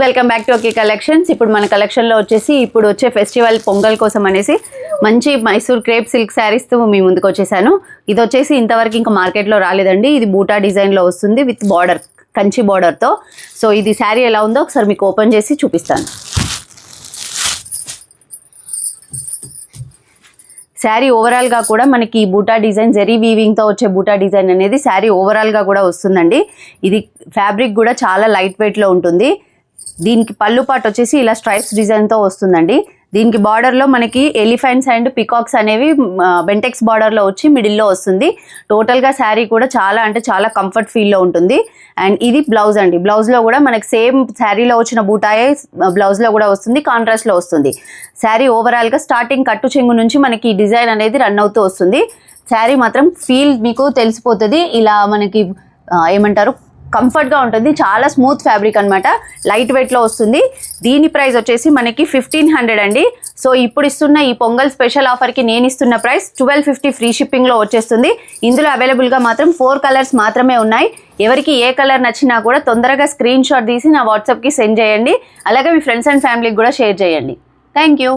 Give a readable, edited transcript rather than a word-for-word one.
Welcome back to okay collections. ఇప్పుడు మన కలెక్షన్లో వచ్చేసి ఇప్పుడు వచ్చే ఫెస్టివల్ పొంగల్ కోసం అనేసి మంచి మైసూర్ క్రేప్ సిల్క్ శారీస్తో మీ ముందుకు వచ్చేసాను. ఇది వచ్చేసి ఇంతవరకు ఇంకా మార్కెట్లో రాలేదండి. ఇది బూటా డిజైన్లో వస్తుంది విత్ బార్డర్, కంచి బార్డర్తో. సో ఇది శారీ ఎలా ఉందో ఒకసారి మీకు ఓపెన్ చేసి చూపిస్తాను. శారీ ఓవరాల్గా కూడా మనకి బూటా డిజైన్ జరీ వీవింగ్తో వచ్చే బూటా డిజైన్ అనేది శారీ ఓవరాల్గా కూడా వస్తుందండి. ఇది ఫ్యాబ్రిక్ కూడా చాలా లైట్ వెయిట్లో ఉంటుంది. దీనికి పళ్ళు పాటు వచ్చేసి ఇలా స్ట్రైప్స్ డిజైన్తో వస్తుందండి. దీనికి బార్డర్లో మనకి ఎలిఫెంట్స్ అండ్ పికాక్స్ అనేవి బెంటెక్స్ బార్డర్లో వచ్చి మిడిల్లో వస్తుంది. టోటల్గా శారీ కూడా చాలా అంటే చాలా కంఫర్ట్ ఫీల్లో ఉంటుంది. అండ్ ఇది బ్లౌజ్ అండి. బ్లౌజ్లో కూడా మనకి సేమ్ శారీలో వచ్చిన బూటాయే బ్లౌజ్లో కూడా వస్తుంది, కాంట్రాస్ట్లో వస్తుంది. శారీ ఓవరాల్గా స్టార్టింగ్ కట్టు చెంగు నుంచి మనకి ఈ డిజైన్ అనేది రన్ అవుతూ వస్తుంది. శారీ మాత్రం ఫీల్ మీకు తెలిసిపోతుంది. ఇలా మనకి ఏమంటారు, కంఫర్ట్గా ఉంటుంది. చాలా స్మూత్ ఫ్యాబ్రిక్ అనమాట, లైట్ వెయిట్లో వస్తుంది. దీని ప్రైస్ వచ్చేసి మనకి 1500 అండి. సో ఇప్పుడు ఇస్తున్న ఈ పొంగల్ స్పెషల్ ఆఫర్కి నేను ఇస్తున్న ప్రైస్ 1250 ఫ్రీ షిప్పింగ్లో వచ్చేస్తుంది. ఇందులో అవైలబుల్గా మాత్రం 4 కలర్స్ మాత్రమే ఉన్నాయి. ఎవరికి ఏ కలర్ నచ్చినా కూడా తొందరగా స్క్రీన్ షాట్ తీసి నా వాట్సాప్కి సెండ్ చేయండి. అలాగే మీ ఫ్రెండ్స్ అండ్ ఫ్యామిలీకి కూడా షేర్ చేయండి. Thank you.